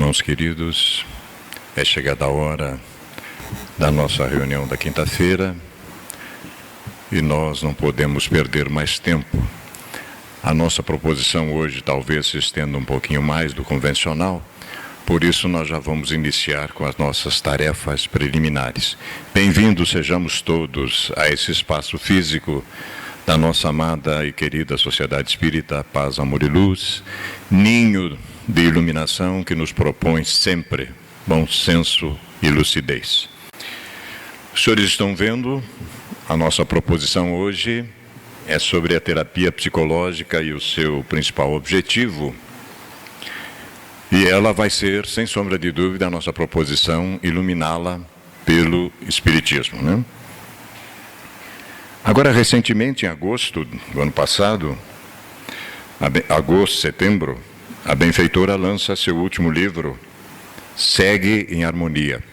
Irmãos queridos, é chegada a hora da nossa reunião da quinta-feira e nós não podemos perder mais tempo. A nossa proposição hoje talvez se estenda um pouquinho mais do convencional, por isso nós já vamos iniciar com as nossas tarefas preliminares. Bem-vindos sejamos todos a esse espaço físico da nossa amada e querida Sociedade Espírita Paz, Amor e Luz, ninho de iluminação que nos propõe sempre bom senso e lucidez. Os senhores estão vendo, a nossa proposição hoje é sobre a terapia psicológica e o seu principal objetivo. E ela vai ser, sem sombra de dúvida, a nossa proposição iluminá-la pelo Espiritismo, né? Agora, recentemente, em agosto do ano passado, setembro, a benfeitora lança seu último livro, Segue em Harmonia.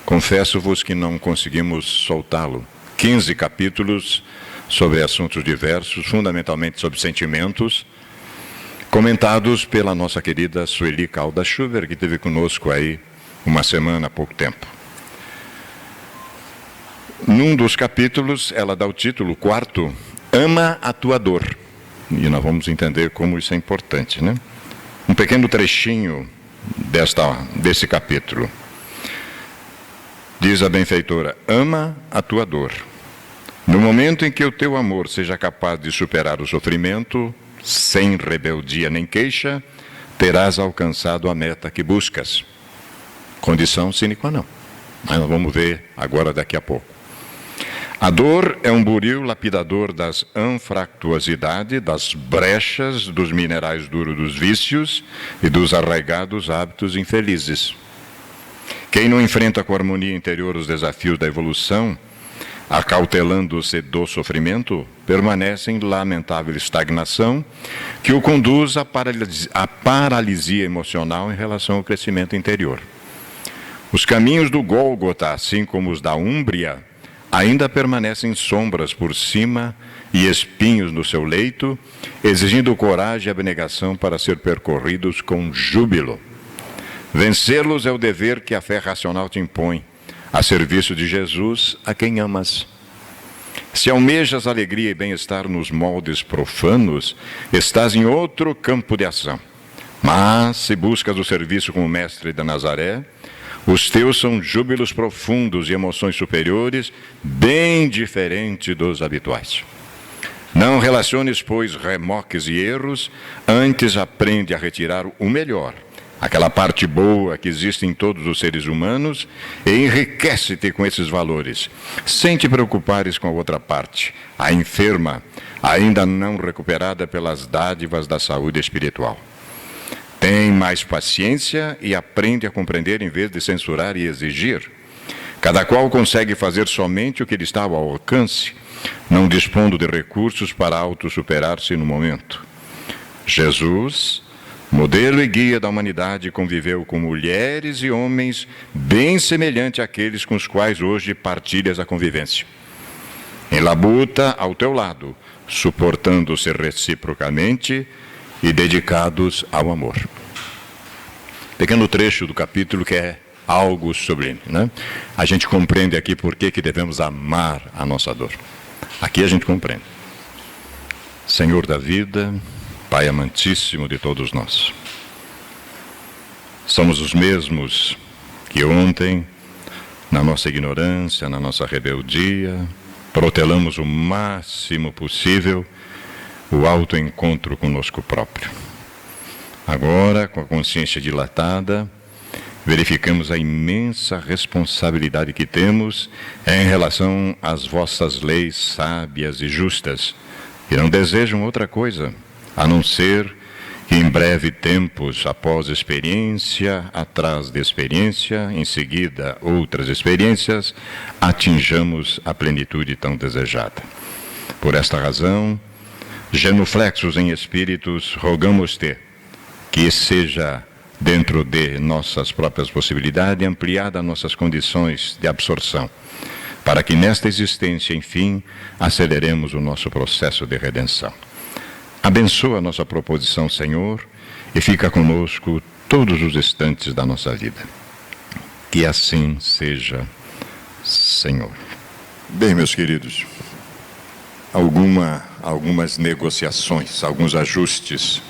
Confesso-vos que não conseguimos soltá-lo. 15 capítulos sobre assuntos diversos, fundamentalmente sobre sentimentos, comentados pela nossa querida Sueli Caldas Schubert, que esteve conosco aí uma semana há pouco tempo. Num dos capítulos, ela dá o título, 4º, Ama a tua dor. E nós vamos entender como isso é importante, né? Um pequeno trechinho desse capítulo. Diz a benfeitora, ama a tua dor. No momento em que o teu amor seja capaz de superar o sofrimento, sem rebeldia nem queixa, terás alcançado a meta que buscas. Condição sine qua non. Mas nós vamos ver agora daqui a pouco. A dor é um buril lapidador das anfractuosidades, das brechas, dos minerais duros dos vícios e dos arraigados hábitos infelizes. Quem não enfrenta com harmonia interior os desafios da evolução, acautelando-se do sofrimento, permanece em lamentável estagnação que o conduz à paralisia emocional em relação ao crescimento interior. Os caminhos do Gólgota, assim como os da Úmbria, ainda permanecem sombras por cima e espinhos no seu leito, exigindo coragem e abnegação para ser percorridos com júbilo. Vencê-los é o dever que a fé racional te impõe, a serviço de Jesus, a quem amas. Se almejas alegria e bem-estar nos moldes profanos, estás em outro campo de ação. Mas, se buscas o serviço como mestre de Nazaré, os teus são júbilos profundos e emoções superiores, bem diferentes dos habituais. Não relaciones, pois, remoques e erros, antes aprende a retirar o melhor, aquela parte boa que existe em todos os seres humanos, e enriquece-te com esses valores, sem te preocupares com a outra parte, a enferma, ainda não recuperada pelas dádivas da saúde espiritual. Tem mais paciência e aprende a compreender em vez de censurar e exigir. Cada qual consegue fazer somente o que lhe está ao alcance, não dispondo de recursos para autossuperar-se no momento. Jesus, modelo e guia da humanidade, conviveu com mulheres e homens bem semelhante àqueles com os quais hoje partilhas a convivência. Em labuta ao teu lado, suportando-se reciprocamente e dedicados ao amor. Pequeno trecho do capítulo que é algo sublime, né? A gente compreende aqui por que devemos amar a nossa dor. Aqui a gente compreende. Senhor da vida, Pai amantíssimo de todos nós. Somos os mesmos que ontem, na nossa ignorância, na nossa rebeldia, protelamos o máximo possível o autoencontro conosco próprio. Agora, com a consciência dilatada, verificamos a imensa responsabilidade que temos em relação às vossas leis sábias e justas, que não desejam outra coisa, a não ser que em breve tempos, após experiência, atrás de experiência, em seguida outras experiências, atinjamos a plenitude tão desejada. Por esta razão, genuflexos em espíritos, rogamos-te que seja, dentro de nossas próprias possibilidades, ampliada nossas condições de absorção, para que nesta existência, enfim, aceleremos o nosso processo de redenção. Abençoa a nossa proposição, Senhor, e fica conosco todos os instantes da nossa vida. Que assim seja, Senhor. Bem, meus queridos, algumas negociações, alguns ajustes.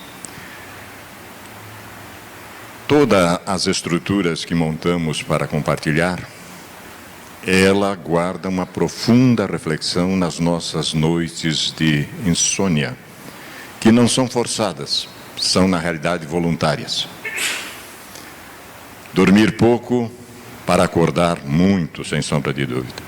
Todas as estruturas que montamos para compartilhar, ela guarda uma profunda reflexão nas nossas noites de insônia, que não são forçadas, são na realidade voluntárias. Dormir pouco para acordar muito, sem sombra de dúvida.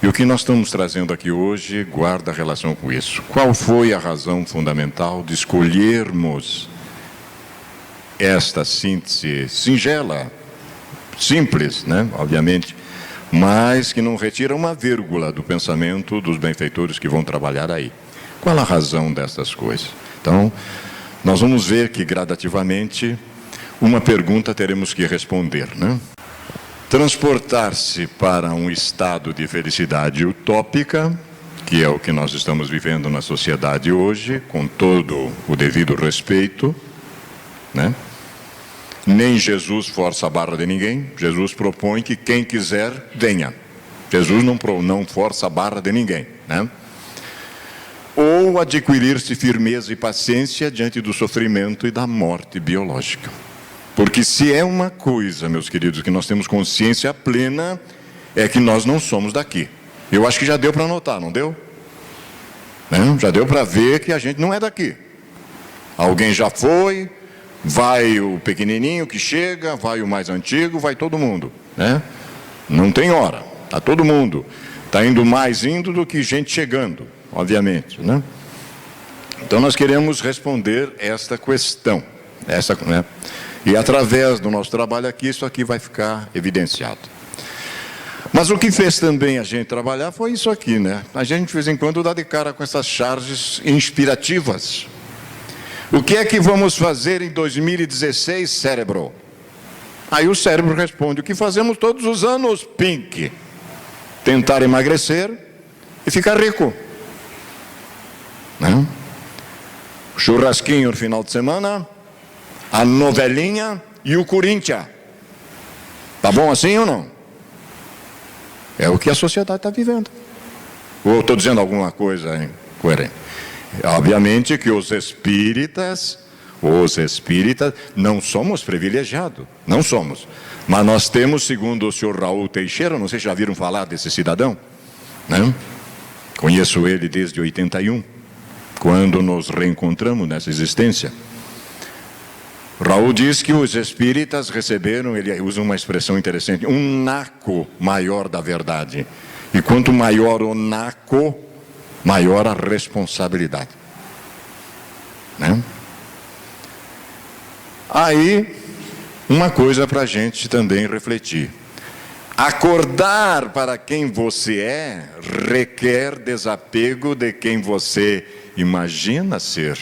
E o que nós estamos trazendo aqui hoje guarda relação com isso. Qual foi a razão fundamental de escolhermos esta síntese singela, simples, né? Obviamente, mas que não retira uma vírgula do pensamento dos benfeitores que vão trabalhar aí. Qual a razão dessas coisas? Então, nós vamos ver que gradativamente uma pergunta teremos que responder, né? Transportar-se para um estado de felicidade utópica, que é o que nós estamos vivendo na sociedade hoje, com todo o devido respeito, né? Nem Jesus força a barra de ninguém. Jesus propõe que quem quiser, venha. Jesus não força a barra de ninguém, né? Ou adquirir-se firmeza e paciência diante do sofrimento e da morte biológica. Porque se é uma coisa, meus queridos, que nós temos consciência plena, é que nós não somos daqui. Eu acho que já deu para notar, não deu? Né? Já deu para ver que a gente não é daqui. Alguém já foi, vai o pequenininho que chega, vai o mais antigo, vai todo mundo, né? Não tem hora, está todo mundo. Está indo mais indo do que gente chegando, obviamente, né? Então nós queremos responder esta questão, né? E através do nosso trabalho aqui, isso aqui vai ficar evidenciado. Mas o que fez também a gente trabalhar foi isso aqui, né? A gente de vez em quando dá de cara com essas charges inspirativas. O que é que vamos fazer em 2016, cérebro? Aí o cérebro responde: o que fazemos todos os anos, Pink. Tentar emagrecer e ficar rico. Né? O churrasquinho no final de semana, a novelinha e o Corinthians. Tá bom assim ou não? É o que a sociedade está vivendo. Ou estou dizendo alguma coisa incoerente? Obviamente que os espíritas não somos privilegiados, não somos. Mas nós temos, segundo o senhor Raul Teixeira, não sei se já viram falar desse cidadão, né? Conheço ele desde 81, quando nos reencontramos nessa existência. Raul diz que os espíritas receberam, ele usa uma expressão interessante, um naco maior da verdade. E quanto maior o naco, maior a responsabilidade, né? Aí, uma coisa para a gente também refletir. Acordar para quem você é requer desapego de quem você imagina ser.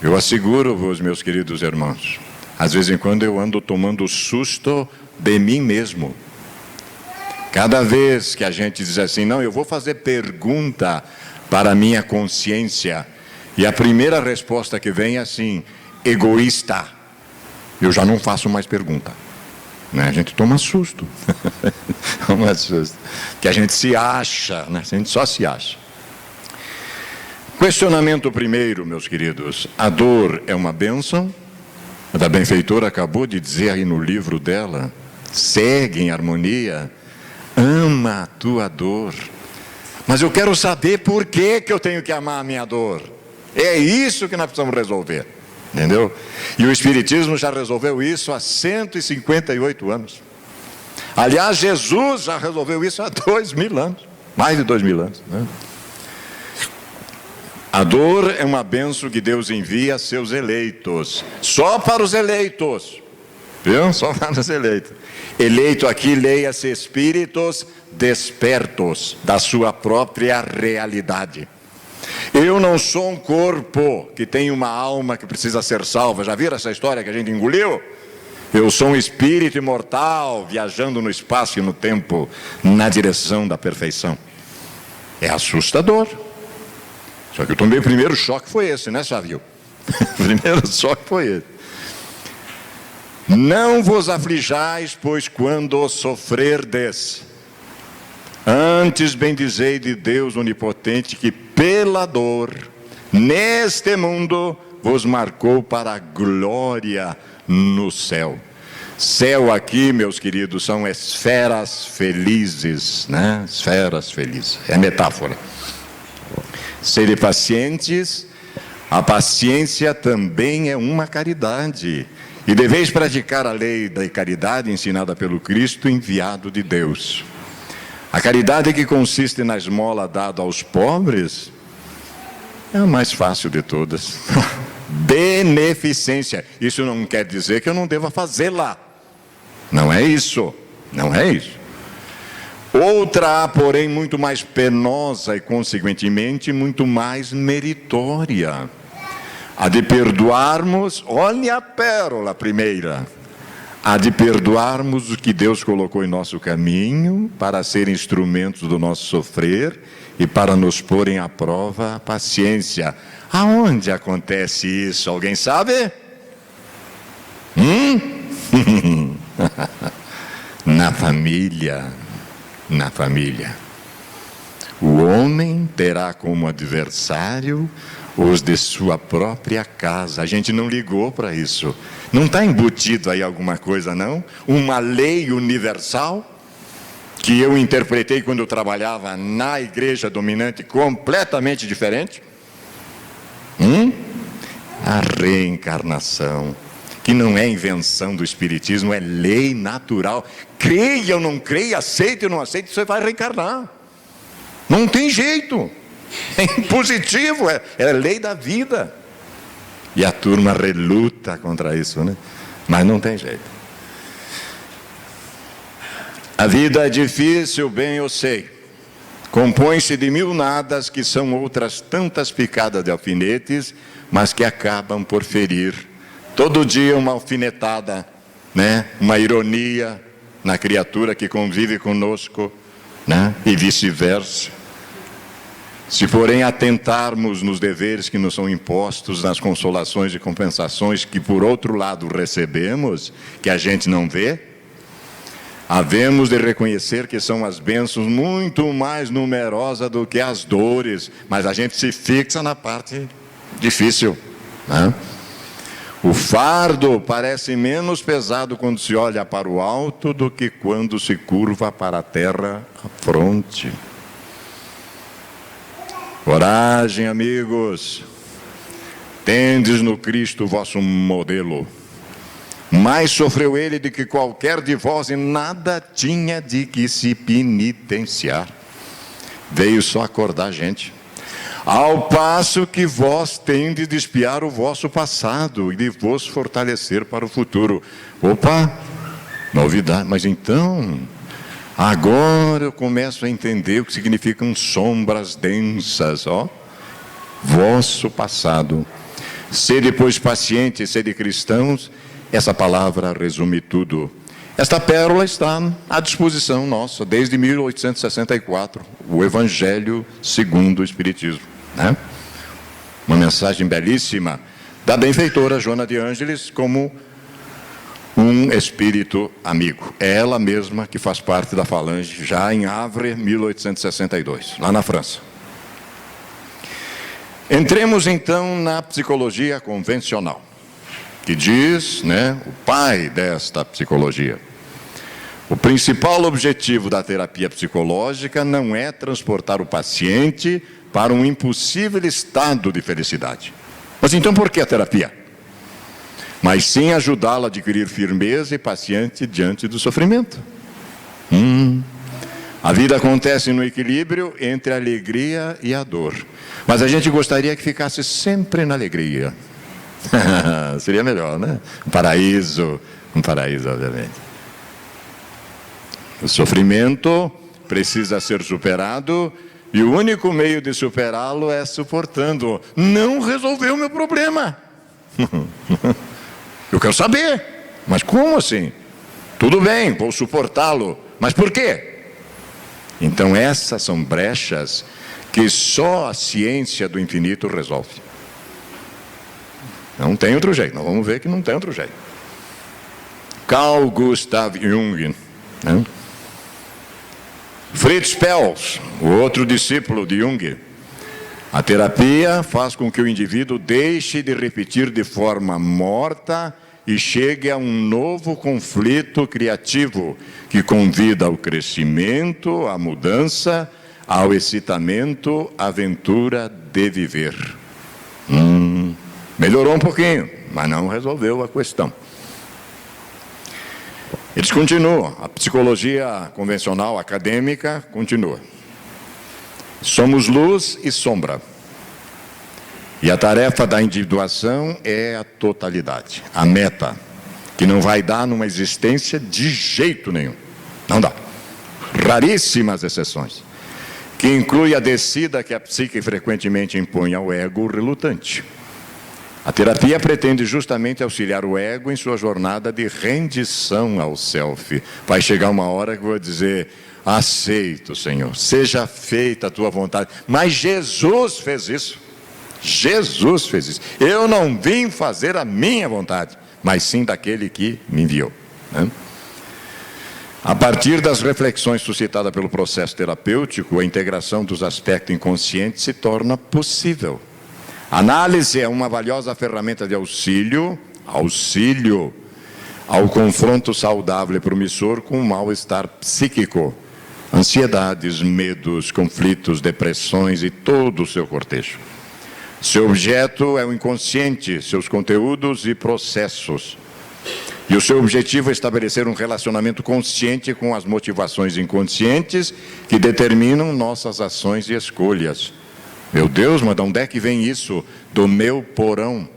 Eu asseguro-vos, meus queridos irmãos, às vezes em quando eu ando tomando susto de mim mesmo. Cada vez que a gente diz assim, não, eu vou fazer pergunta para a minha consciência, e a primeira resposta que vem é assim, egoísta, eu já não faço mais pergunta. Né? A gente toma susto. Toma susto. Que a gente se acha, né? A gente só se acha. Questionamento primeiro, meus queridos. A dor é uma bênção? A benfeitora acabou de dizer aí no livro dela, segue em harmonia, ama a tua dor. Mas eu quero saber por que eu tenho que amar a minha dor. É isso que nós precisamos resolver. Entendeu? E o Espiritismo já resolveu isso há 158 anos. Aliás, Jesus já resolveu isso há 2000 anos. Mais de 2000 anos, né? A dor é uma bênção que Deus envia a seus eleitos. Só para os eleitos. Viu? Só para os eleitos. Eleito aqui, leia-se espíritos despertos da sua própria realidade. Eu não sou um corpo que tem uma alma que precisa ser salva. Já viram essa história que a gente engoliu? Eu sou um espírito imortal viajando no espaço e no tempo na direção da perfeição. É assustador. Só que eu tomei o primeiro choque foi esse, né, Savio? O primeiro choque foi esse. Não vos aflijais, pois quando sofrerdes, antes bendizei de Deus onipotente, que pela dor, neste mundo, vos marcou para a glória no céu. Céu aqui, meus queridos, são esferas felizes, né? Esferas felizes, é metáfora. Sede pacientes, a paciência também é uma caridade. E deveis praticar a lei da caridade ensinada pelo Cristo, enviado de Deus. A caridade que consiste na esmola dada aos pobres é a mais fácil de todas. Beneficência. Isso não quer dizer que eu não deva fazê-la. Não é isso. Não é isso. Outra, porém, muito mais penosa e, consequentemente, muito mais meritória. A de perdoarmos, olha a pérola primeira, a de perdoarmos o que Deus colocou em nosso caminho para ser instrumentos do nosso sofrer e para nos porem à prova a paciência. Aonde acontece isso? Alguém sabe? Na família. Na família. O homem terá como adversário os de sua própria casa. A gente não ligou para isso. Não está embutido aí alguma coisa, não? Uma lei universal que eu interpretei quando eu trabalhava na igreja dominante, completamente diferente. A reencarnação, que não é invenção do espiritismo, é lei natural. Creia ou não creia, aceite ou não aceite, você vai reencarnar. Não tem jeito. É impositivo, é lei da vida. E a turma reluta contra isso, né? Mas não tem jeito. A vida é difícil, bem eu sei. Compõe-se de mil nadas, que são outras tantas picadas de alfinetes, mas que acabam por ferir. Todo dia uma alfinetada, né? Uma ironia na criatura que convive conosco, né? E vice-versa. Se, porém, atentarmos nos deveres que nos são impostos, nas consolações e compensações que, por outro lado, recebemos, que a gente não vê, havemos de reconhecer que são as bênçãos muito mais numerosas do que as dores, mas a gente se fixa na parte difícil, né? O fardo parece menos pesado quando se olha para o alto do que quando se curva para a terra a fronte. Coragem, amigos, tendes no Cristo vosso modelo. Mais sofreu ele do que qualquer de vós e nada tinha de que se penitenciar. Veio só acordar a gente. Ao passo que vós tendes de espiar o vosso passado e de vos fortalecer para o futuro. Opa, novidade, mas então... Agora eu começo a entender o que significam sombras densas, ó. Vosso passado. Sede, pois, pacientes, sede cristãos. Essa palavra resume tudo. Esta pérola está à disposição nossa, desde 1864. O Evangelho segundo o Espiritismo, né? Uma mensagem belíssima da benfeitora Joana de Ângeles, como um espírito amigo. É ela mesma que faz parte da Falange, já em Havre, 1862, lá na França. Entremos então na psicologia convencional, que diz, né, o pai desta psicologia. O principal objetivo da terapia psicológica não é transportar o paciente para um impossível estado de felicidade. Mas então por que a terapia? Mas sim ajudá-lo a adquirir firmeza e paciência diante do sofrimento. A vida acontece no equilíbrio entre a alegria e a dor. Mas a gente gostaria que ficasse sempre na alegria. Seria melhor, né? Um paraíso, obviamente. O sofrimento precisa ser superado e o único meio de superá-lo é suportando. Não resolveu o meu problema. Eu quero saber, mas como assim? Tudo bem, vou suportá-lo, mas por quê? Então essas são brechas que só a ciência do infinito resolve. Não tem outro jeito, nós vamos ver que não tem outro jeito. Carl Gustav Jung, né? Fritz Perls, o outro discípulo de Jung. A terapia faz com que o indivíduo deixe de repetir de forma morta e chegue a um novo conflito criativo que convida ao crescimento, à mudança, ao excitamento, à aventura de viver. Melhorou um pouquinho, mas não resolveu a questão. Eles continuam, a psicologia convencional, acadêmica, continua. Somos luz e sombra. E a tarefa da individuação é a totalidade, a meta, que não vai dar numa existência de jeito nenhum. Não dá. Raríssimas exceções. Que inclui a descida que a psique frequentemente impõe ao ego relutante. A terapia pretende justamente auxiliar o ego em sua jornada de rendição ao self. Vai chegar uma hora que eu vou dizer: aceito, Senhor, seja feita a tua vontade. Mas Jesus fez isso. Jesus fez isso. Eu não vim fazer a minha vontade, mas sim daquele que me enviou, né? A partir das reflexões suscitadas pelo processo terapêutico, a integração dos aspectos inconscientes se torna possível. A análise é uma valiosa ferramenta de auxílio ao confronto saudável e promissor com o mal-estar psíquico, ansiedades, medos, conflitos, depressões e todo o seu cortejo. Seu objeto é o inconsciente, seus conteúdos e processos. E o seu objetivo é estabelecer um relacionamento consciente com as motivações inconscientes que determinam nossas ações e escolhas. Meu Deus, mas de onde é que vem isso? Do meu porão.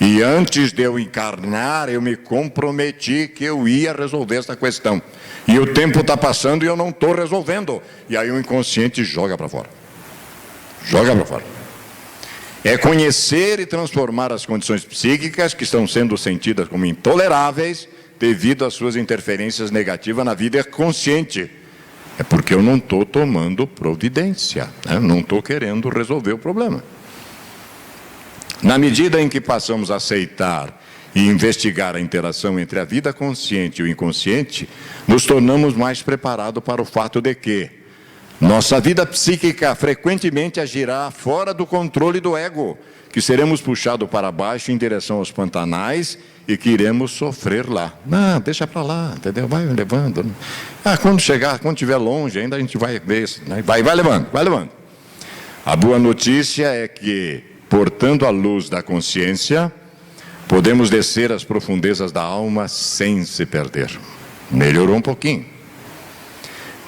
E antes de eu encarnar, eu me comprometi que eu ia resolver essa questão. E o tempo está passando e eu não estou resolvendo. E aí o inconsciente joga para fora. Joga para fora. É conhecer e transformar as condições psíquicas que estão sendo sentidas como intoleráveis devido às suas interferências negativas na vida consciente. É porque eu não estou tomando providência, né? Não estou querendo resolver o problema. Na medida em que passamos a aceitar e investigar a interação entre a vida consciente e o inconsciente, nos tornamos mais preparados para o fato de que nossa vida psíquica frequentemente agirá fora do controle do ego, que seremos puxados para baixo em direção aos pantanais e que iremos sofrer lá. Não, deixa para lá, entendeu? Vai levando. Quando chegar, quando estiver longe, ainda a gente vai ver isso, né? Vai levando, vai levando. A boa notícia é que, portando a luz da consciência, podemos descer às profundezas da alma sem se perder. Melhorou um pouquinho.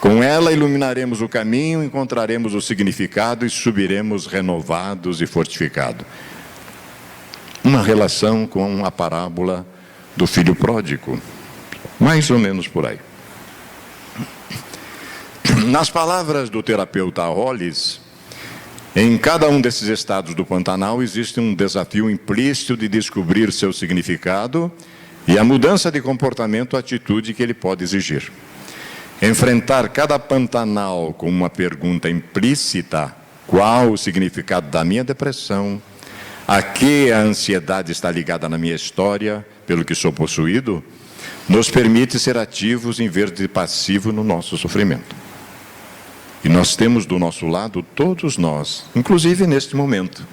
Com ela iluminaremos o caminho, encontraremos o significado e subiremos renovados e fortificados. Uma relação com a parábola do filho pródigo, mais ou menos por aí. Nas palavras do terapeuta Hollis, em cada um desses estados do Pantanal existe um desafio implícito de descobrir seu significado e a mudança de comportamento ou atitude que ele pode exigir. Enfrentar cada Pantanal com uma pergunta implícita: qual o significado da minha depressão? A que a ansiedade está ligada na minha história, pelo que sou possuído? Nos permite ser ativos em vez de passivo no nosso sofrimento. E nós temos do nosso lado, todos nós, inclusive neste momento,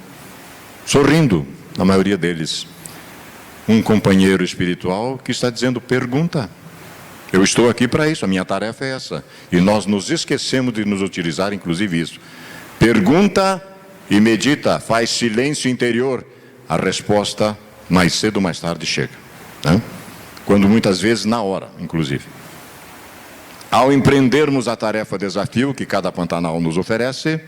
sorrindo, a maioria deles, um companheiro espiritual que está dizendo: pergunta. Eu estou aqui para isso, a minha tarefa é essa. E nós nos esquecemos de nos utilizar, inclusive, isso. Pergunta e medita, faz silêncio interior. A resposta, mais cedo ou mais tarde, chega, né? Quando muitas vezes, na hora, inclusive. Ao empreendermos a tarefa-desafio que cada Pantanal nos oferece,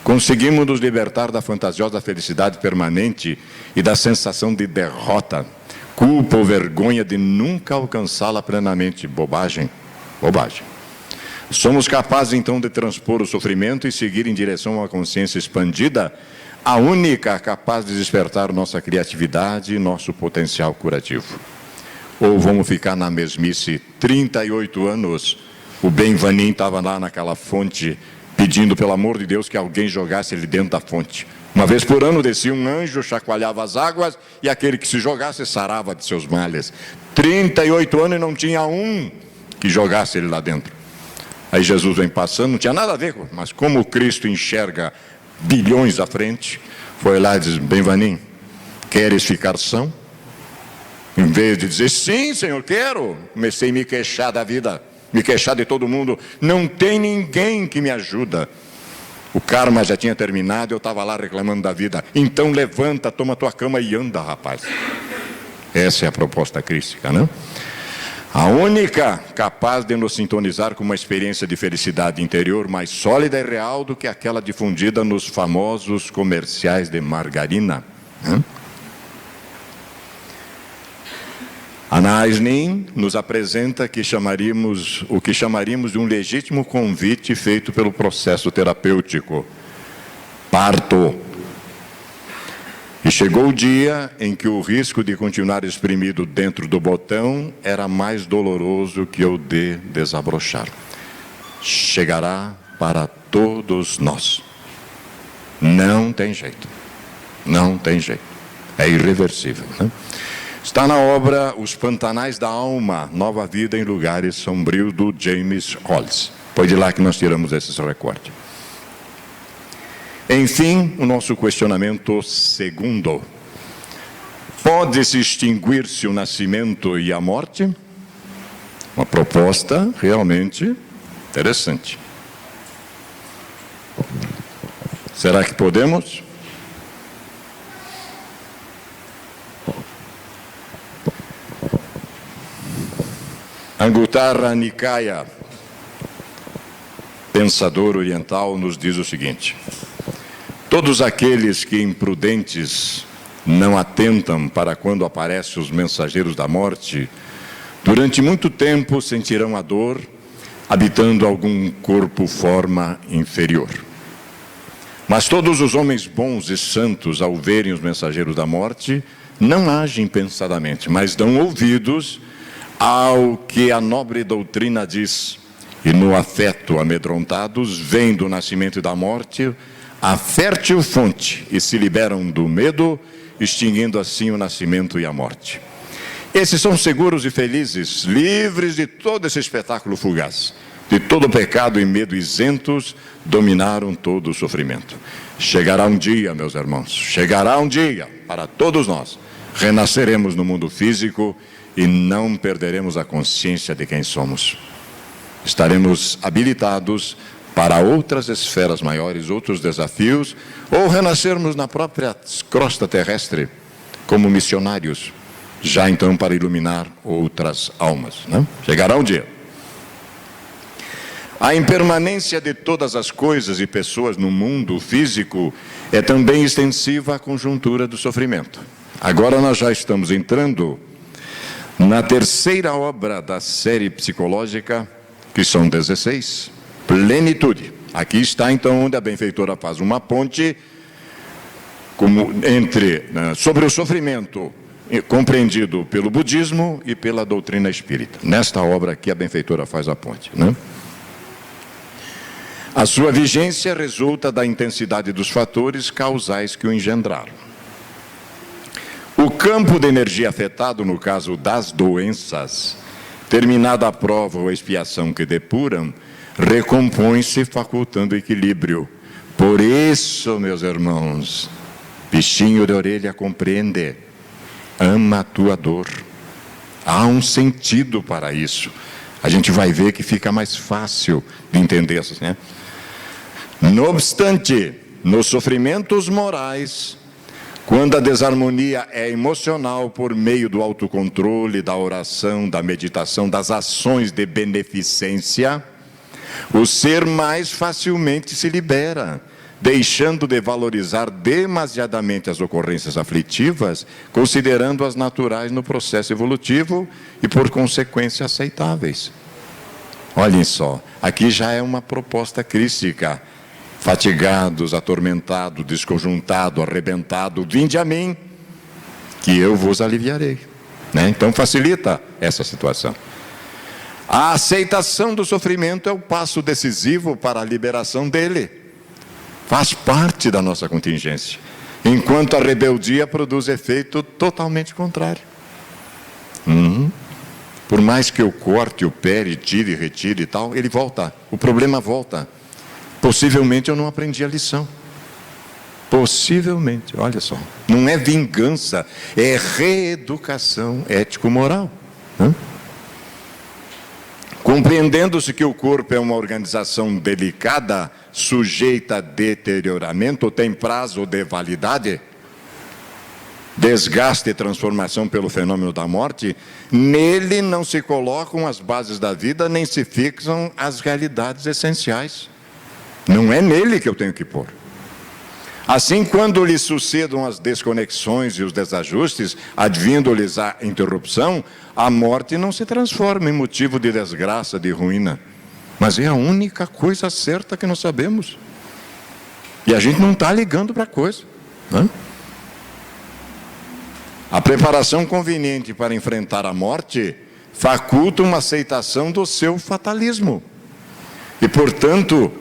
conseguimos nos libertar da fantasiosa felicidade permanente e da sensação de derrota, culpa ou vergonha de nunca alcançá-la plenamente. Bobagem, bobagem. Somos capazes então de transpor o sofrimento e seguir em direção a uma consciência expandida, a única capaz de despertar nossa criatividade e nosso potencial curativo. Ou vamos ficar na mesmice? 38 anos, o Ben Vanin estava lá naquela fonte, pedindo pelo amor de Deus que alguém jogasse ele dentro da fonte. Uma vez por ano descia um anjo, chacoalhava as águas, e aquele que se jogasse sarava de seus males. 38 anos e não tinha um que jogasse ele lá dentro. Aí Jesus vem passando, não tinha nada a ver, mas como Cristo enxerga bilhões à frente, foi lá e diz: Benvanim, queres ficar são? Em vez de dizer: sim, Senhor, quero, comecei a me queixar da vida, me queixar de todo mundo, não tem ninguém que me ajuda. O karma já tinha terminado, eu estava lá reclamando da vida. Então levanta, toma tua cama e anda, rapaz. Essa é a proposta crística, não? A única capaz de nos sintonizar com uma experiência de felicidade interior mais sólida e real do que aquela difundida nos famosos comerciais de margarina. Ana Aisnin nos apresenta o que chamaríamos de um legítimo convite feito pelo processo terapêutico: parto. E chegou o dia em que o risco de continuar espremido dentro do botão era mais doloroso que o de desabrochar. Chegará para todos nós. Não tem jeito. Não tem jeito. É irreversível, né? Está na obra Os Pantanais da Alma, Nova Vida em Lugares Sombrios, do James Hollis. Foi de lá que nós tiramos esses recortes. Enfim, o nosso questionamento segundo: pode-se extinguir-se o nascimento e a morte? Uma proposta realmente interessante. Será que podemos? Anguttara Nikaya, pensador oriental, nos diz o seguinte: todos aqueles que imprudentes não atentam para quando aparecem os mensageiros da morte, durante muito tempo sentirão a dor, habitando algum corpo forma inferior. Mas todos os homens bons e santos, ao verem os mensageiros da morte, não agem pensadamente, mas dão ouvidos ao que a nobre doutrina diz, e no afeto amedrontados, vêm do nascimento e da morte a fértil fonte e se liberam do medo, extinguindo assim o nascimento e a morte. Esses são seguros e felizes, livres de todo esse espetáculo fugaz, de todo pecado e medo, isentos, dominaram todo o sofrimento. Chegará um dia, meus irmãos, chegará um dia para todos nós, renasceremos no mundo físico e não perderemos a consciência de quem somos. Estaremos habilitados para outras esferas maiores, outros desafios, ou renascermos na própria crosta terrestre como missionários, já então para iluminar outras almas, né? Chegará um dia. A impermanência de todas as coisas e pessoas no mundo físico é também extensiva à conjuntura do sofrimento. Agora nós já estamos entrando na terceira obra da série psicológica, que são 16, Plenitude. Aqui está então onde a benfeitora faz uma ponte sobre o sofrimento compreendido pelo budismo e pela doutrina espírita. Nesta obra aqui a benfeitora faz a ponte, né? A sua vigência resulta da intensidade dos fatores causais que o engendraram. O campo de energia afetado, no caso das doenças, terminada a prova ou a expiação que depuram, recompõe-se facultando equilíbrio. Por isso, meus irmãos, bichinho de orelha compreende, ama a tua dor. Há um sentido para isso. A gente vai ver que fica mais fácil de entender isso, né? No obstante, nos sofrimentos morais, quando a desarmonia é emocional por meio do autocontrole, da oração, da meditação, das ações de beneficência, o ser mais facilmente se libera, deixando de valorizar demasiadamente as ocorrências aflitivas, considerando-as naturais no processo evolutivo e, por consequência, aceitáveis. Olhem só, aqui já é uma proposta crística. Fatigados, atormentados, desconjuntados, arrebentados, vinde a mim, que eu vos aliviarei, né? Então facilita essa situação. A aceitação do sofrimento é o passo decisivo para a liberação dele. Faz parte da nossa contingência. enquanto a rebeldia produz efeito totalmente contrário. Por mais que eu corte o pé, e tire, retire e tal, ele volta, o problema volta. Possivelmente eu não aprendi a lição. Possivelmente, olha só. Não é vingança, é reeducação ético-moral. Compreendendo-se que o corpo é uma organização delicada, sujeita a deterioramento, tem prazo de validade, desgaste e transformação pelo fenômeno da morte, nele não se colocam as bases da vida, nem se fixam as realidades essenciais. Não é nele que eu tenho que pôr. Assim, quando lhe sucedam as desconexões e os desajustes, advindo-lhes a interrupção, a morte não se transforma em motivo de desgraça, de ruína. Mas é a única coisa certa que nós sabemos. E a gente não está ligando para a coisa. A preparação conveniente para enfrentar a morte faculta uma aceitação do seu fatalismo. E, portanto,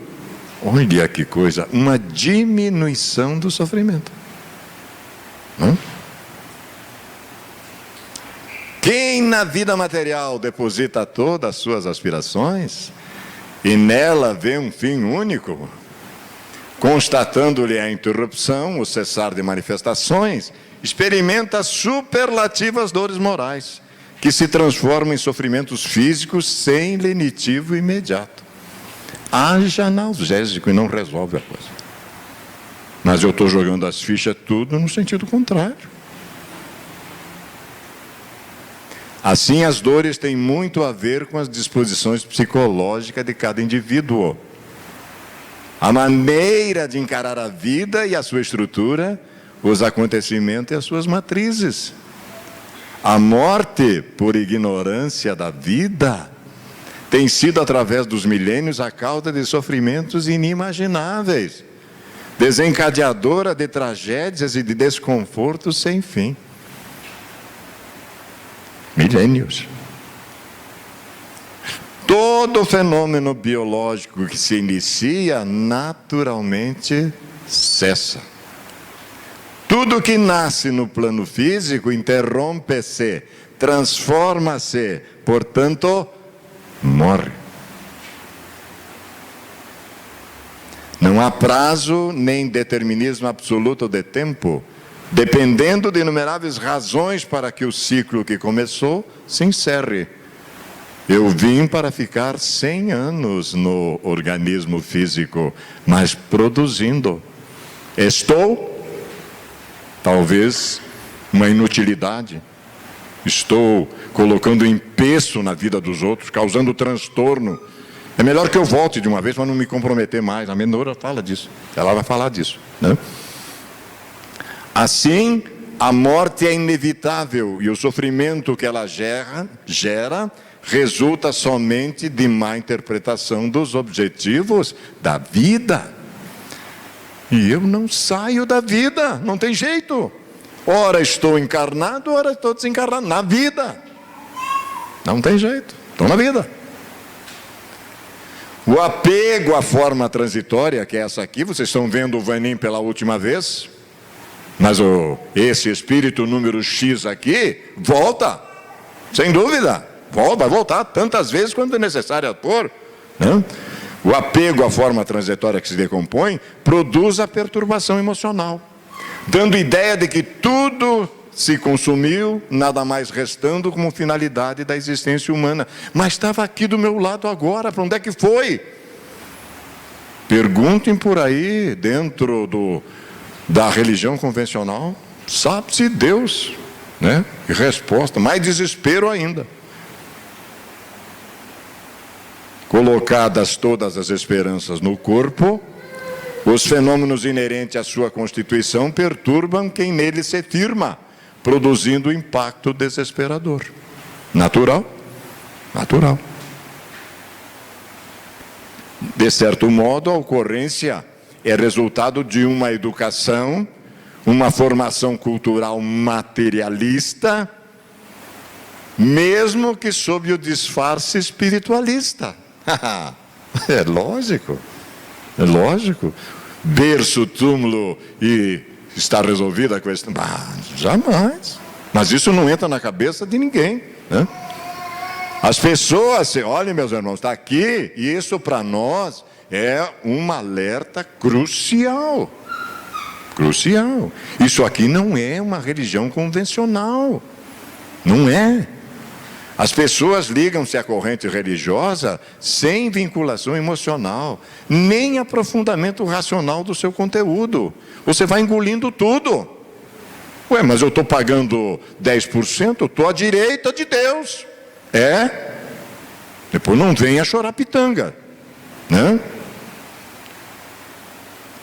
olha que coisa, uma diminuição do sofrimento. Quem na vida material deposita todas as suas aspirações e nela vê um fim único, constatando-lhe a interrupção, o cessar de manifestações, experimenta superlativas dores morais, que se transformam em sofrimentos físicos sem lenitivo imediato. Haja analgésico e não resolve a coisa. Mas eu estou jogando as fichas tudo no sentido contrário. Assim, as dores têm muito a ver com as disposições psicológicas de cada indivíduo. A maneira de encarar a vida e a sua estrutura, os acontecimentos e as suas matrizes. A morte, por ignorância da vida, tem sido, através dos milênios, a causa de sofrimentos inimagináveis, desencadeadora de tragédias e de desconfortos sem fim. Milênios. Todo fenômeno biológico que se inicia, naturalmente cessa. Tudo que nasce no plano físico interrompe-se, transforma-se, portanto, morre. Não há prazo nem determinismo absoluto de tempo, dependendo de inumeráveis razões para que o ciclo que começou se encerre. Eu vim para ficar 100 anos no organismo físico, mas produzindo. Estou, talvez, uma inutilidade. Estou colocando empeço na vida dos outros, causando transtorno. É melhor que eu volte de uma vez para não me comprometer mais. A menora fala disso. Ela vai falar disso, né? Assim, a morte é inevitável e o sofrimento que ela gera resulta somente de má interpretação dos objetivos da vida. E eu não saio da vida, não tem jeito. Ora estou encarnado, ora estou desencarnado. Na vida. Não tem jeito, estou na vida. O apego à forma transitória, que é essa aqui, vocês estão vendo o Vanim pela última vez, mas esse espírito número X aqui, volta, sem dúvida, vai voltar tantas vezes quanto é necessário pôr, né? O apego à forma transitória que se decompõe, produz a perturbação emocional, dando ideia de que tudo se consumiu, nada mais restando como finalidade da existência humana. Mas estava aqui do meu lado agora, para onde é que foi? Perguntem por aí, dentro da religião convencional, sabe-se Deus, né? E resposta, mais desespero ainda. Colocadas todas as esperanças no corpo, os fenômenos inerentes à sua constituição perturbam quem nele se firma, produzindo impacto desesperador. Natural? Natural. De certo modo, a ocorrência é resultado de uma educação, uma formação cultural materialista, mesmo que sob o disfarce espiritualista. É lógico, é lógico. Berço, túmulo e está resolvida a questão. Jamais. Mas isso não entra na cabeça de ninguém, né? As pessoas, olhem, meus irmãos, está aqui, e isso para nós é um alerta crucial. Crucial. Isso aqui não é uma religião convencional. Não é. As pessoas ligam-se à corrente religiosa sem vinculação emocional, nem aprofundamento racional do seu conteúdo. Você vai engolindo tudo. Ué, mas eu estou pagando 10%, eu estou à direita de Deus. Depois não venha chorar pitanga, né?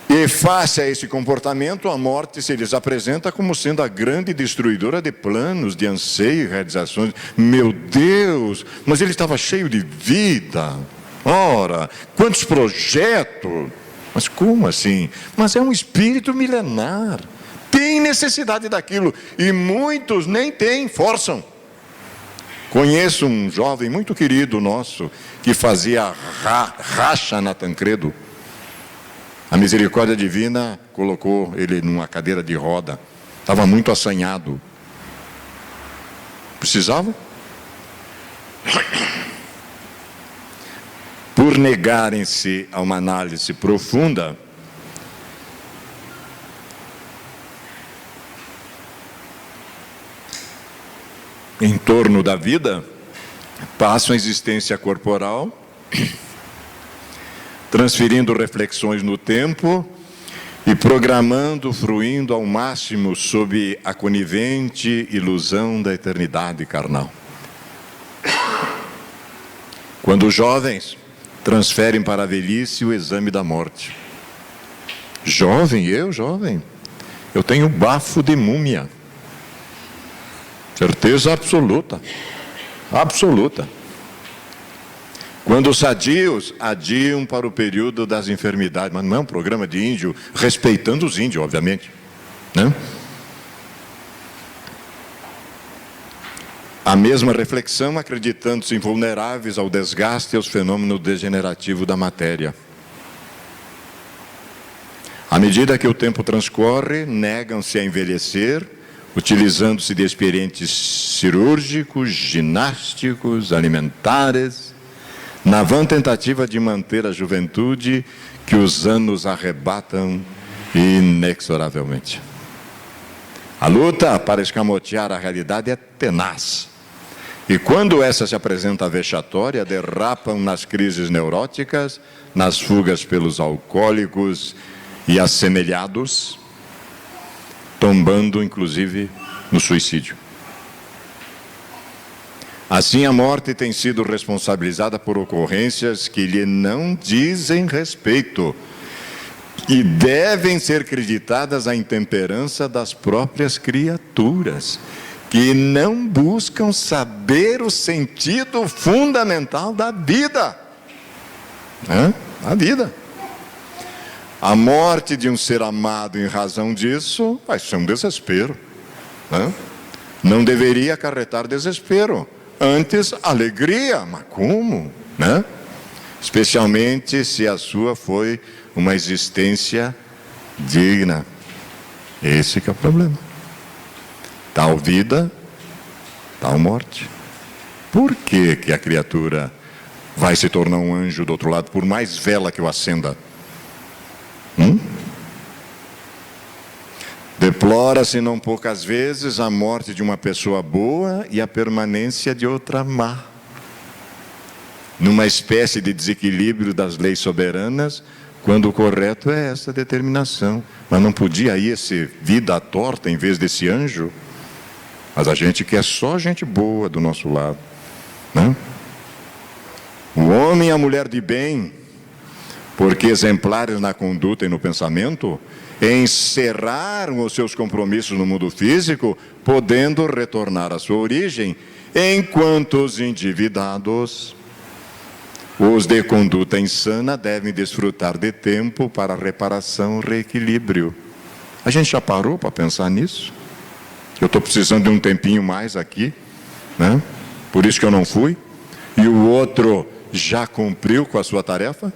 E face a esse comportamento, a morte se lhes apresenta como sendo a grande destruidora de planos, de anseio e realizações. Meu Deus, mas ele estava cheio de vida. Ora, quantos projetos. Mas como assim? Mas é um espírito milenar. Tem necessidade daquilo. E muitos nem têm, forçam. Conheço um jovem muito querido nosso, que fazia racha na Tancredo. A misericórdia divina colocou ele numa cadeira de roda. Estava muito assanhado. Precisava? Por negarem-se a uma análise profunda, em torno da vida, passam a existência corporal, transferindo reflexões no tempo e programando, fruindo ao máximo sob a conivente ilusão da eternidade carnal. Quando jovens, transferem para a velhice o exame da morte. Jovem, eu tenho bafo de múmia. Certeza absoluta. Absoluta. Quando os sadios adiam para o período das enfermidades, mas não é um programa de índio, respeitando os índios, obviamente, né? A mesma reflexão, acreditando-se invulneráveis ao desgaste e aos fenômenos degenerativos da matéria. À medida que o tempo transcorre, negam-se a envelhecer, utilizando-se de experientes cirúrgicos, ginásticos, alimentares, na vã tentativa de manter a juventude que os anos arrebatam inexoravelmente. A luta para escamotear a realidade é tenaz. E quando essa se apresenta vexatória, derrapam nas crises neuróticas, nas fugas pelos alcoólicos e assemelhados, tombando inclusive no suicídio. Assim, a morte tem sido responsabilizada por ocorrências que lhe não dizem respeito e devem ser creditadas à intemperança das próprias criaturas, que não buscam saber o sentido fundamental da vida. A vida. A morte de um ser amado em razão disso vai ser um desespero. Não deveria acarretar desespero, antes alegria. Mas como? Especialmente se a sua foi uma existência digna. Esse que é o problema. Tal vida, tal morte. Por que que a criatura vai se tornar um anjo do outro lado, por mais vela que o acenda? Deplora-se não poucas vezes a morte de uma pessoa boa e a permanência de outra má. Numa espécie de desequilíbrio das leis soberanas, quando o correto é essa determinação. Mas não podia ir esse vida torta em vez desse anjo? Mas a gente quer só gente boa do nosso lado, né? O homem e a mulher de bem, porque exemplares na conduta e no pensamento, encerraram os seus compromissos no mundo físico, podendo retornar à sua origem, enquanto os endividados, os de conduta insana, devem desfrutar de tempo para reparação e reequilíbrio. A gente já parou para pensar nisso? Eu estou precisando de um tempinho mais aqui, né? Por isso que eu não fui. E o outro já cumpriu com a sua tarefa?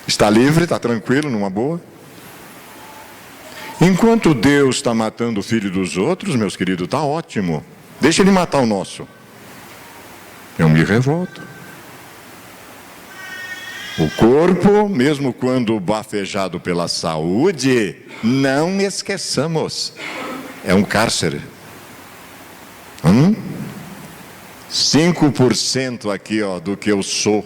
Está livre, está tranquilo, numa boa? Enquanto Deus está matando o filho dos outros, meus queridos, está ótimo. Deixa ele matar o nosso. Eu me revolto. O corpo, mesmo quando bafejado pela saúde, não esqueçamos, é um cárcere. 5% aqui, ó, do que eu sou.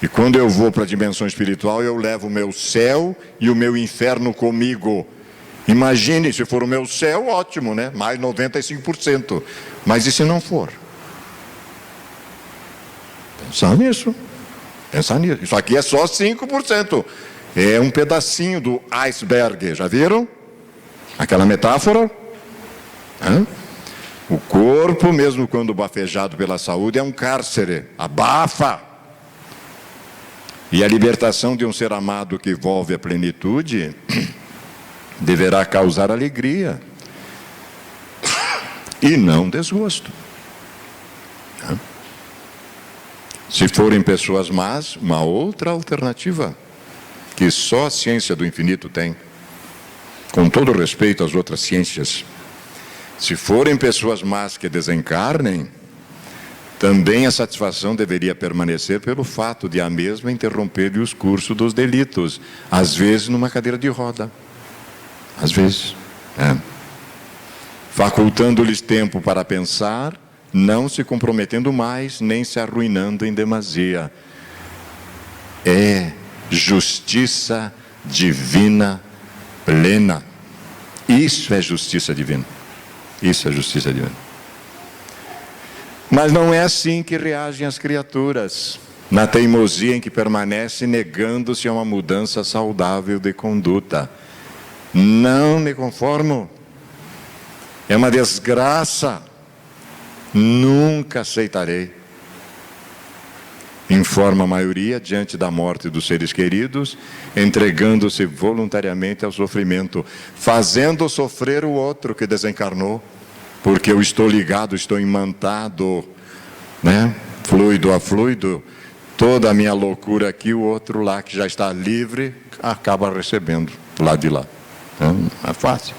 E quando eu vou para a dimensão espiritual, eu levo o meu céu e o meu inferno comigo. Imagine, se for o meu céu, ótimo, né? Mais 95%. Mas e se não for? Pensar nisso. Pensar nisso. Isso aqui é só 5%. É um pedacinho do iceberg. Já viram? Aquela metáfora? O corpo, mesmo quando bafejado pela saúde, é um cárcere. Abafa. E a libertação de um ser amado que envolve a plenitude deverá causar alegria e não desgosto. Se forem pessoas más, uma outra alternativa que só a ciência do infinito tem, com todo respeito às outras ciências. Se forem pessoas más que desencarnem, também a satisfação deveria permanecer pelo fato de a mesma interromper os cursos dos delitos, às vezes numa cadeira de roda. Às vezes, facultando-lhes tempo para pensar, não se comprometendo mais, nem se arruinando em demasia. É justiça divina plena. Isso é justiça divina. Isso é justiça divina. Mas não é assim que reagem as criaturas, na teimosia em que permanece, negando-se a uma mudança saudável de conduta. Não me conformo. É uma desgraça. Nunca aceitarei. Informa a maioria diante da morte dos seres queridos, entregando-se voluntariamente ao sofrimento, fazendo sofrer o outro que desencarnou, porque eu estou ligado, estou imantado, né? Fluido a fluido, toda a minha loucura aqui, o outro lá que já está livre, acaba recebendo lá de lá. É fácil.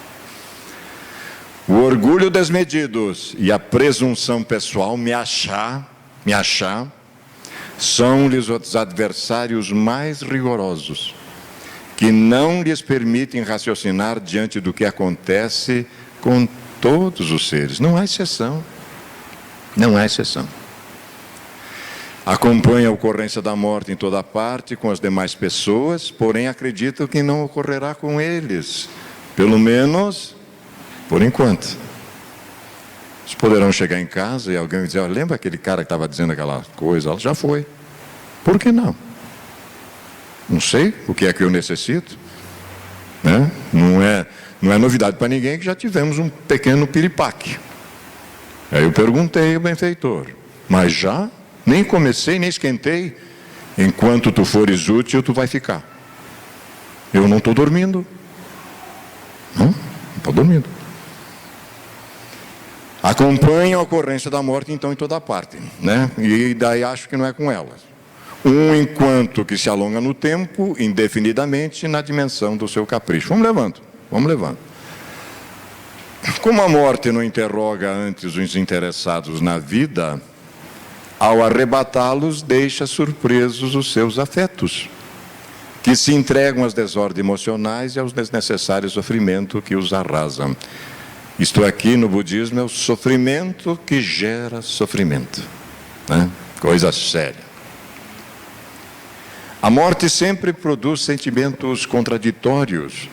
O orgulho desmedidos e a presunção pessoal, me achar, são-lhes os adversários mais rigorosos, que não lhes permitem raciocinar diante do que acontece com todos os seres. Não há exceção. Não há exceção. Acompanha a ocorrência da morte em toda parte com as demais pessoas, porém acreditam que não ocorrerá com eles. Pelo menos por enquanto. Eles poderão chegar em casa e alguém dizer, lembra aquele cara que estava dizendo aquela coisa? Ela já foi. Por que não? Não sei o que é que eu necessito. Né? Não é novidade para ninguém que já tivemos um pequeno piripaque. Aí eu perguntei ao benfeitor, mas já? Nem comecei, nem esquentei. Enquanto tu fores útil, tu vai ficar. Eu não estou dormindo. Não estou dormindo. Acompanham a ocorrência da morte, então, em toda parte, né? E daí acho que não é com elas. Enquanto que se alonga no tempo, indefinidamente, na dimensão do seu capricho. Vamos levando. Como a morte não interroga antes os interessados na vida, ao arrebatá-los, deixa surpresos os seus afetos, que se entregam às desordens emocionais e aos desnecessários sofrimentos que os arrasam. Isto aqui no budismo é o sofrimento que gera sofrimento, né? Coisa séria. A morte sempre produz sentimentos contraditórios,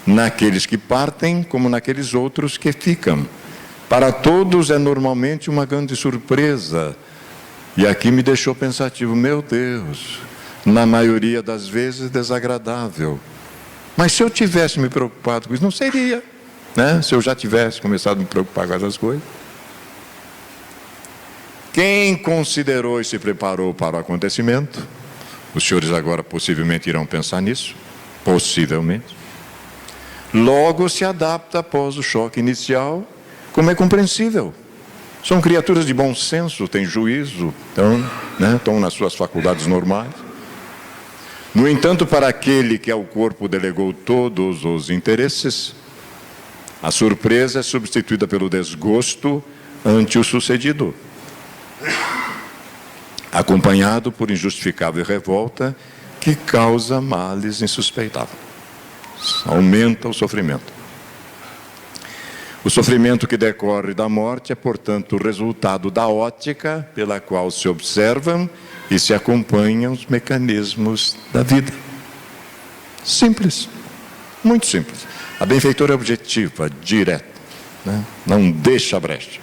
naqueles que partem como naqueles outros que ficam. Para todos é normalmente uma grande surpresa. E aqui me deixou pensativo, meu Deus, na maioria das vezes desagradável. Mas se eu tivesse me preocupado com isso, não seria. Né? Se eu já tivesse começado a me preocupar com essas coisas. Quem considerou e se preparou para o acontecimento, os senhores agora possivelmente irão pensar nisso, possivelmente, logo se adapta após o choque inicial, como é compreensível. São criaturas de bom senso, têm juízo, estão nas suas faculdades normais. No entanto, para aquele que ao corpo delegou todos os interesses, A surpresa é substituída pelo desgosto ante o sucedido, acompanhado por injustificável revolta que causa males insuspeitáveis. Aumenta o sofrimento. O sofrimento que decorre da morte é, portanto, o resultado da ótica pela qual se observam e se acompanham os mecanismos da vida. Simples, muito simples. A benfeitora é objetiva, direta, né? Não deixa brecha.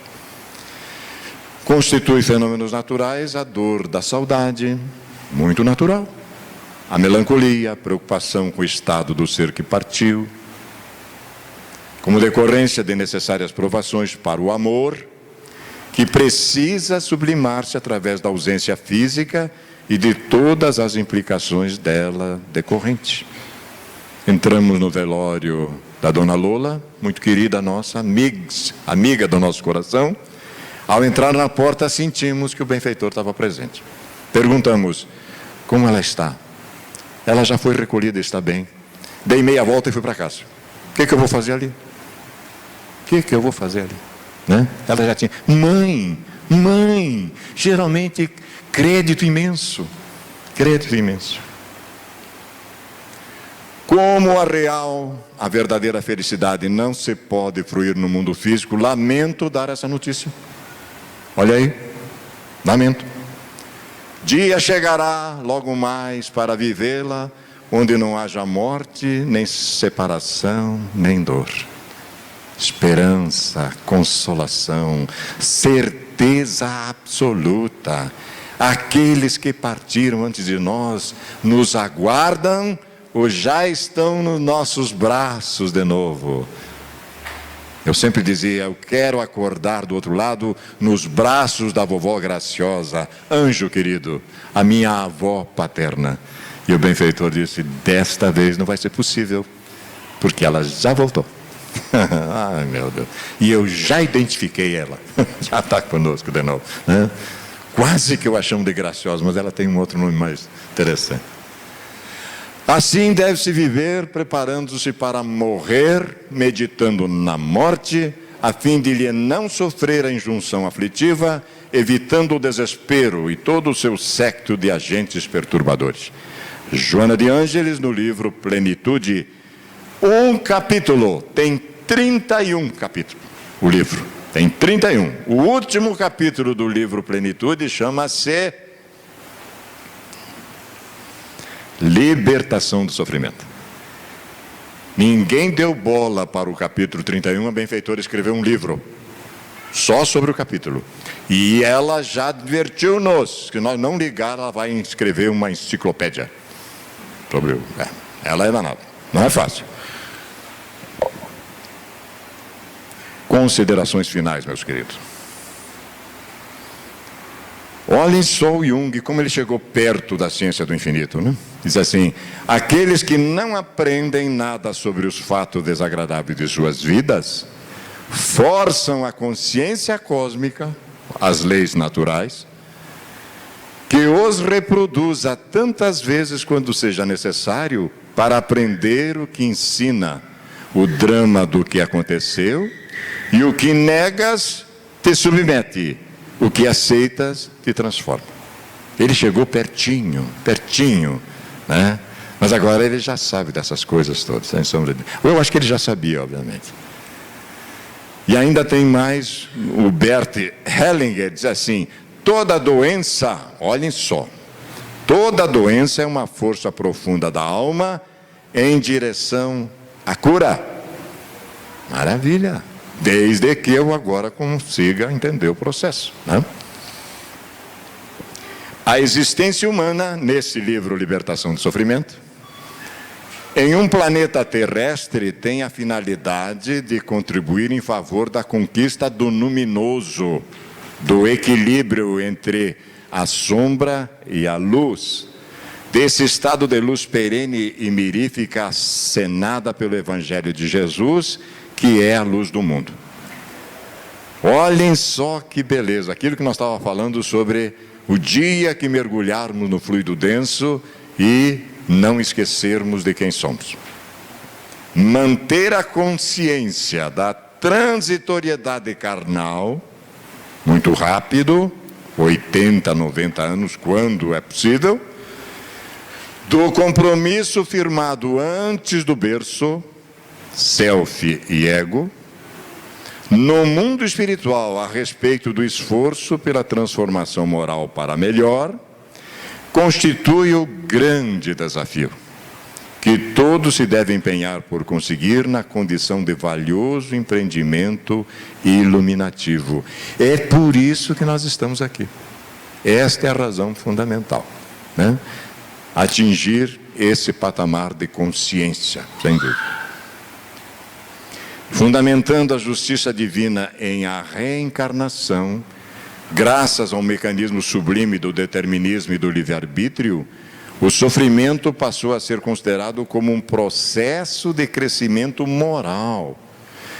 Constitui fenômenos naturais a dor da saudade, muito natural. A melancolia, a preocupação com o estado do ser que partiu, como decorrência de necessárias provações para o amor, que precisa sublimar-se através da ausência física e de todas as implicações dela decorrente. Entramos no velório da Dona Lola, muito querida nossa, amiga do nosso coração. Ao entrar na porta, sentimos que o benfeitor estava presente. Perguntamos, como ela está? Ela já foi recolhida, está bem. Dei meia volta e fui para casa. O que eu vou fazer ali? O que eu vou fazer ali? Né? Ela já tinha, mãe, geralmente crédito imenso. Como a verdadeira felicidade não se pode fruir no mundo físico, lamento dar essa notícia. Olha aí, lamento. Dia chegará logo mais para vivê-la, onde não haja morte, nem separação, nem dor. Esperança, consolação, certeza absoluta. Aqueles que partiram antes de nós nos aguardam ou já estão nos nossos braços de novo. Eu sempre dizia, eu quero acordar do outro lado nos braços da vovó graciosa, anjo querido, a minha avó paterna. E o benfeitor disse, desta vez não vai ser possível, porque ela já voltou. Ai, meu Deus. E eu já identifiquei ela. Já está conosco de novo, né? Quase que eu a chamo de graciosa, mas ela tem um outro nome mais interessante. Assim deve-se viver, preparando-se para morrer, meditando na morte, a fim de lhe não sofrer a injunção aflitiva, evitando o desespero e todo o seu séquito de agentes perturbadores. Joana de Ângeles, no livro Plenitude, um capítulo, tem 31 capítulos, o livro, tem 31. O último capítulo do livro Plenitude chama-se Libertação do Sofrimento. Ninguém deu bola para o capítulo 31, a benfeitora escreveu um livro, só sobre o capítulo. E ela já advertiu-nos, que nós não ligar, ela vai escrever uma enciclopédia. Sobre ela é danada, não é fácil. Considerações finais, meus queridos. Olhem só o Jung, como ele chegou perto da ciência do infinito, né? Diz assim, aqueles que não aprendem nada sobre os fatos desagradáveis de suas vidas, forçam a consciência cósmica, as leis naturais, que os reproduza tantas vezes quando seja necessário para aprender o que ensina, o drama do que aconteceu, e o que negas te submete, o que aceitas te transforma. Ele chegou pertinho, né? Mas agora ele já sabe dessas coisas todas, sem sombra de... Eu acho que ele já sabia, obviamente. E ainda tem mais, o Bert Hellinger diz assim, toda doença, olhem só, toda doença é uma força profunda da alma em direção à cura. Maravilha! Desde que eu agora consiga entender o processo, né? A existência humana, nesse livro Libertação do Sofrimento, em um planeta terrestre tem a finalidade de contribuir em favor da conquista do luminoso, do equilíbrio entre a sombra e a luz, desse estado de luz perene e mirífica acenada pelo Evangelho de Jesus, que é a luz do mundo. Olhem só que beleza, aquilo que nós estávamos falando sobre o dia que mergulharmos no fluido denso e não esquecermos de quem somos. manter a consciência da transitoriedade carnal, muito rápido, 80, 90 anos, quando é possível, do compromisso firmado antes do berço, self e ego, no mundo espiritual a respeito do esforço pela transformação moral para melhor, constitui o grande desafio que todos se devem empenhar por conseguir na condição de valioso empreendimento iluminativo. É por isso que nós estamos aqui. Esta é a razão fundamental, né? Atingir esse patamar de consciência, sem dúvida. Fundamentando a justiça divina em a reencarnação, graças ao mecanismo sublime do determinismo e do livre-arbítrio, o sofrimento passou a ser considerado como um processo de crescimento moral,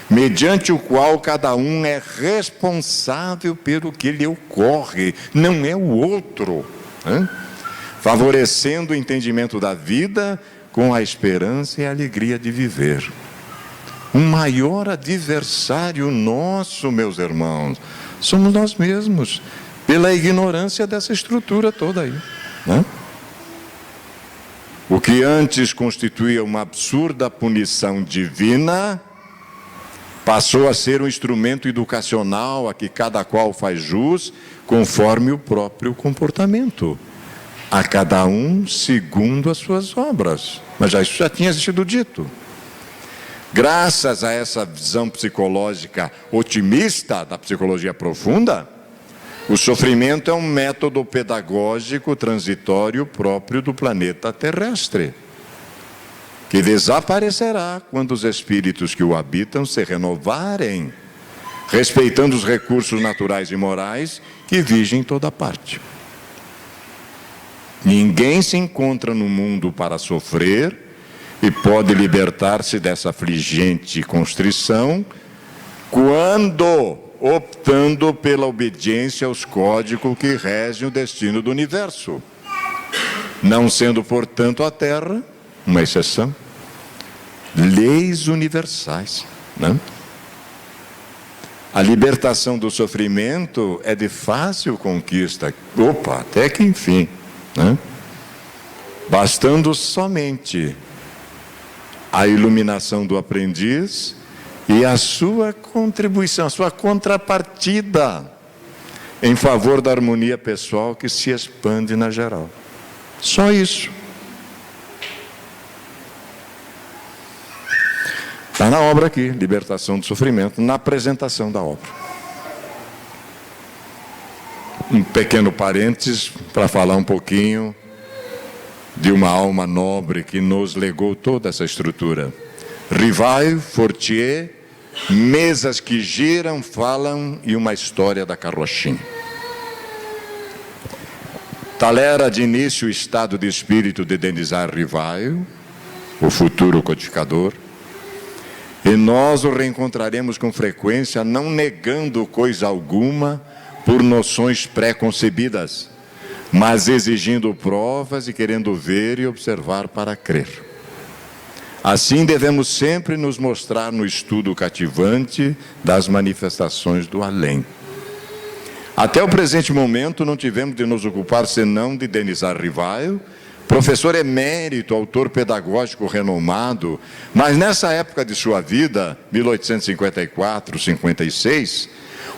mediante o qual cada um é responsável pelo que lhe ocorre, não é o outro, né? Favorecendo o entendimento da vida com a esperança e a alegria de viver. O maior adversário nosso, meus irmãos, somos nós mesmos, pela ignorância dessa estrutura toda aí, né? O que antes constituía uma absurda punição divina, passou a ser um instrumento educacional a que cada qual faz jus conforme o próprio comportamento, a cada um segundo as suas obras. Mas isso já tinha sido dito. Graças a essa visão psicológica otimista da psicologia profunda, o sofrimento é um método pedagógico transitório próprio do planeta terrestre, que desaparecerá quando os espíritos que o habitam se renovarem, respeitando os recursos naturais e morais que vigem toda parte. Ninguém se encontra no mundo para sofrer e pode libertar-se dessa afligente constrição quando optando pela obediência aos códigos que regem o destino do universo, não sendo, portanto, a Terra uma exceção. Leis universais, né? A libertação do sofrimento é de fácil conquista, até que enfim, né? Bastando somente a iluminação do aprendiz e a sua contribuição, a sua contrapartida em favor da harmonia pessoal que se expande na geral. Só isso. Está na obra aqui, Libertação do Sofrimento, na apresentação da obra. Um pequeno parênteses para falar um pouquinho de uma alma nobre que nos legou toda essa estrutura. Rivail, Fortier, mesas que giram, falam e uma história da carrochinha. Tal era de início o estado de espírito de Denizar Rivail, o futuro codificador, e nós o reencontraremos com frequência, não negando coisa alguma por noções pré-concebidas, mas exigindo provas e querendo ver e observar para crer. Assim devemos sempre nos mostrar no estudo cativante das manifestações do além. Até o presente momento não tivemos de nos ocupar senão de Denizar Rivail, professor emérito, autor pedagógico renomado, mas nessa época de sua vida, 1854, 56,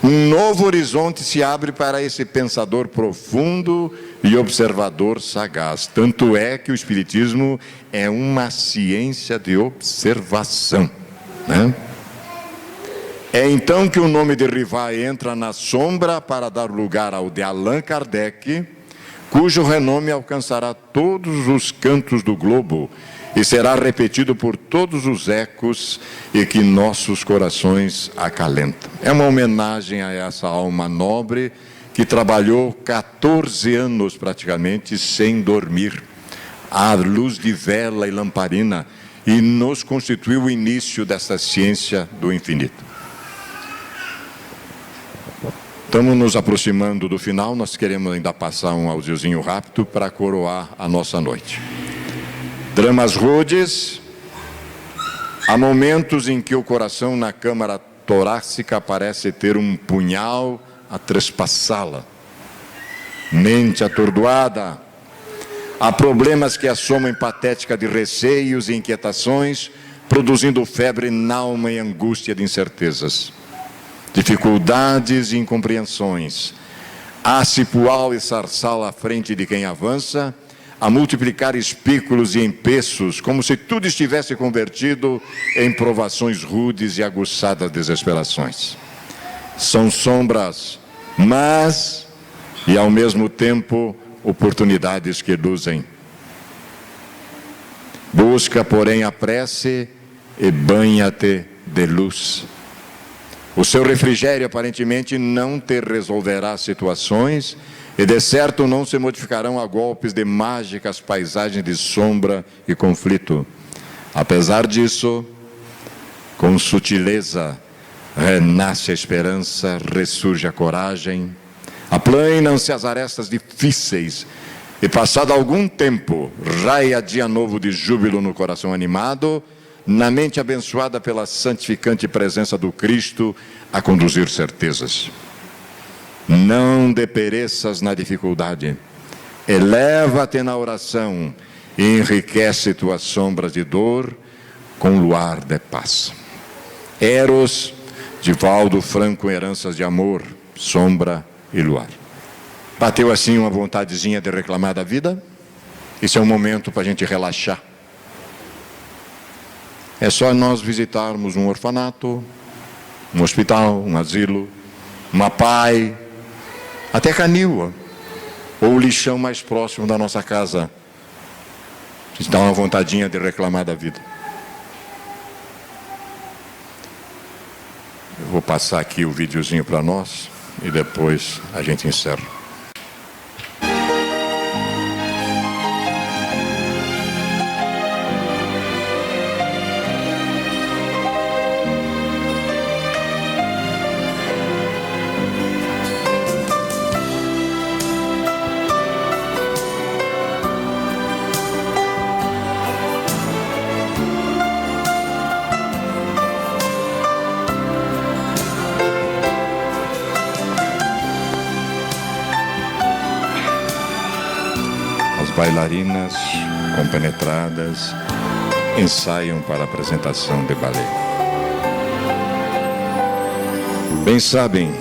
um novo horizonte se abre para esse pensador profundo e observador sagaz. Tanto é que o Espiritismo é uma ciência de observação, né? É então que o nome de Rivail entra na sombra para dar lugar ao de Allan Kardec, cujo renome alcançará todos os cantos do globo e será repetido por todos os ecos e que nossos corações acalentam. É uma homenagem a essa alma nobre que trabalhou 14 anos praticamente sem dormir, à luz de vela e lamparina, e nos constituiu o início dessa ciência do infinito. Estamos nos aproximando do final, nós queremos ainda passar um audiozinho rápido para coroar a nossa noite. Dramas rudes, Há momentos em que o coração na câmara torácica parece ter um punhal a trespassá-la. Mente atordoada. Há problemas que assomam em patética de receios e inquietações, produzindo febre, náusea e angústia de incertezas. Dificuldades e incompreensões. A cipual e sarçal à frente de quem avança, a multiplicar espículos e empeços, como se tudo estivesse convertido em provações rudes e aguçadas desesperações. São sombras, mas, e ao mesmo tempo, oportunidades que luzem. Busca, porém, a prece e banha-te de luz. O seu refrigério aparentemente não te resolverá situações e de certo não se modificarão a golpes de mágicas paisagens de sombra e conflito. Apesar disso, com sutileza renasce a esperança, ressurge a coragem, aplanam-se as arestas difíceis e passado algum tempo, raia dia novo de júbilo no coração animado, na mente abençoada pela santificante presença do Cristo a conduzir certezas. Não depereças na dificuldade, eleva-te na oração e enriquece tuas sombras de dor com luar de paz. Eros, de Valdo Franco, Heranças de Amor, Sombra e Luar. Bateu assim uma vontadezinha de reclamar da vida? Esse é um momento para a gente relaxar. É só nós visitarmos um orfanato, um hospital, um asilo, uma PAI, até Canil, ou o lixão mais próximo da nossa casa. A gente dá uma vontadinha de reclamar da vida. Eu vou passar aqui o videozinho para nós e depois a gente encerra. Bailarinas compenetradas ensaiam para a apresentação de balé. Bem sabem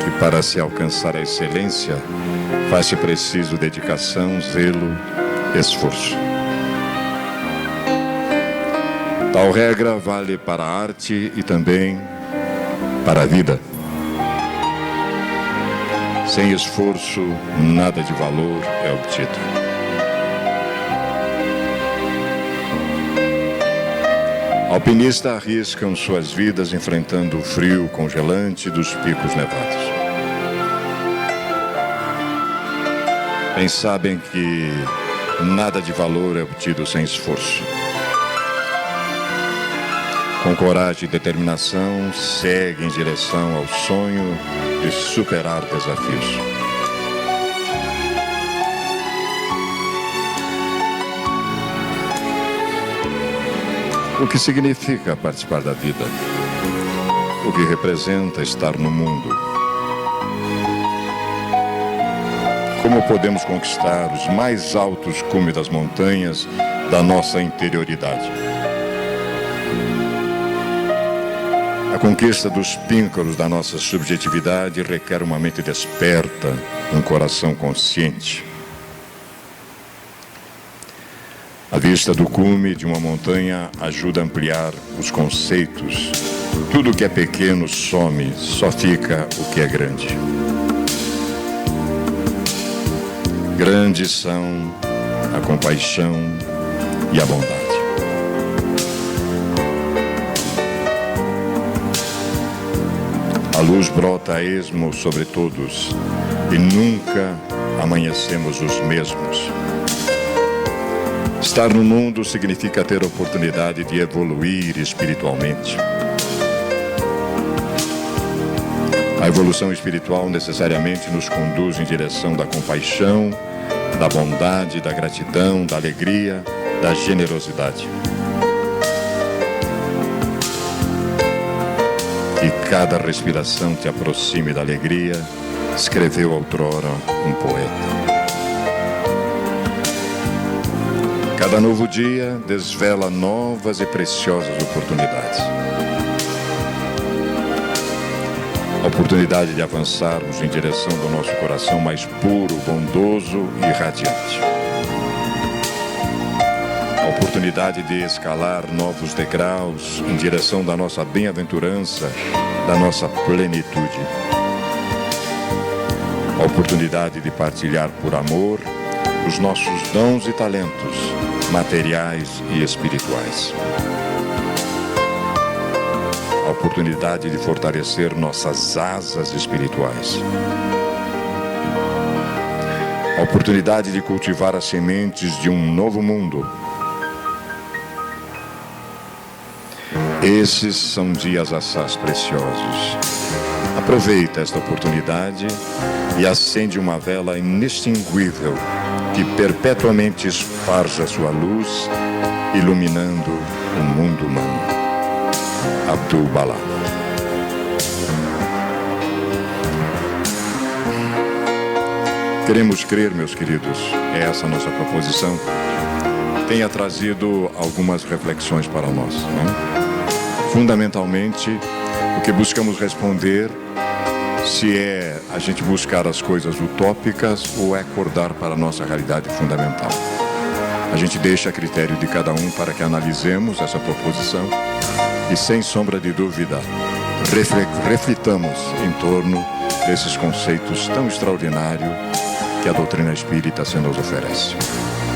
que para se alcançar a excelência faz-se preciso dedicação, zelo, esforço. Tal regra vale para a arte e também para a vida. Sem esforço, nada de valor é obtido. Alpinistas arriscam suas vidas enfrentando o frio congelante dos picos nevados. Bem sabem que nada de valor é obtido sem esforço. Com coragem e determinação, segue em direção ao sonho de superar desafios. O que significa participar da vida? O que representa estar no mundo? Como podemos conquistar os mais altos cumes das montanhas da nossa interioridade? A conquista dos píncaros da nossa subjetividade requer uma mente desperta, um coração consciente. A vista do cume de uma montanha ajuda a ampliar os conceitos. Tudo que é pequeno some, só fica o que é grande. Grandes são a compaixão e a bondade. A luz brota a esmo sobre todos e nunca amanhecemos os mesmos. Estar no mundo significa ter a oportunidade de evoluir espiritualmente. A evolução espiritual necessariamente nos conduz em direção da compaixão, da bondade, da gratidão, da alegria, da generosidade. cada respiração te aproxime da alegria, escreveu outrora um poeta. Cada novo dia desvela novas e preciosas oportunidades. A oportunidade de avançarmos em direção do nosso coração mais puro, bondoso e radiante. A oportunidade de escalar novos degraus em direção da nossa bem-aventurança, da nossa plenitude. A oportunidade de partilhar por amor os nossos dons e talentos, materiais e espirituais. A oportunidade de fortalecer nossas asas espirituais. A oportunidade de cultivar as sementes de um novo mundo. Esses são dias assaz preciosos. Aproveita esta oportunidade e acende uma vela inextinguível que perpetuamente esparja sua luz, iluminando o mundo humano. Abdul-Balah. Queremos crer, meus queridos, é essa a nossa proposição, tenha trazido algumas reflexões para nós, não? Fundamentalmente, o que buscamos responder se é a gente buscar as coisas utópicas ou é acordar para a nossa realidade fundamental. A gente deixa a critério de cada um para que analisemos essa proposição e, sem sombra de dúvida, reflitamos em torno desses conceitos tão extraordinários que a doutrina espírita se nos oferece.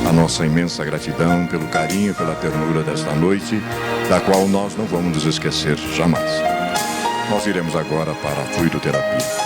A nossa imensa gratidão pelo carinho e pela ternura desta noite, da qual nós não vamos nos esquecer jamais. Nós iremos agora para a fluidoterapia.